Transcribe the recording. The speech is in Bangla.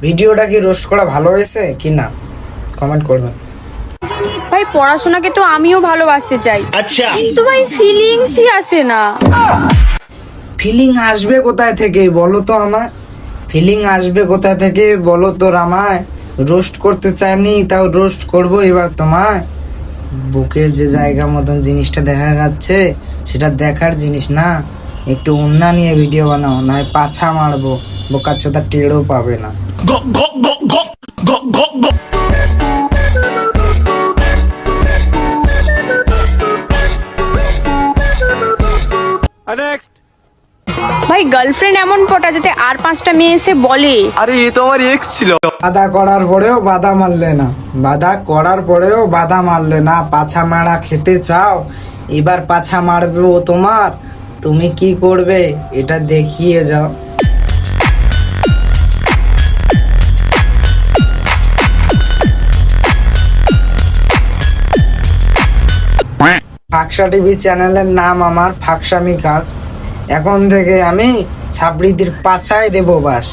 ভিডিওটা কি রোস্ট করা ভালো হয়েছে কি না কমেন্ট করবেন। ভাই পড়াশোনাকে তো আমিও ভালোবাসতে চাই, আচ্ছা কিন্তু ভাই ফিলিংসই আসে না। ফিলিং আসবে কোথায় থেকে বলো তো আমায়, ফিলিং আসবে কোথায় থেকে বলো তো আমায়। রোস্ট করতে চাইনি তাও রোস্ট করব এবার তোমায়। বুকের যে জায়গা মতন জিনিসটা দেখা যাচ্ছে সেটা দেখার জিনিস না, একটু ওন্না নিয়ে ভিডিও বানাও, নয় পাছা মারবো, বোকাচোদা টেরও পাবে না। ভাই গার্লফ্রেন্ড এমন পটা যাতে আর 5টা মেয়ে এসে বলে আরে এ তো আমার এক্স ছিল। বাধা করার পরেও বাধা মারলে না, বাধা করার পরেও বাধা মারলে না। পাছা মারা খেতে চাও, এবার পাছা মারবে ও তোমার, তুমি কি করবে এটা দেখিয়ে যাও। ফাকসা টিভি চ্যানেলের নাম আমার ফাকসামি কাজ। এখন থেকে আমি ছাবড়িদের পাছায় দেবো বাস।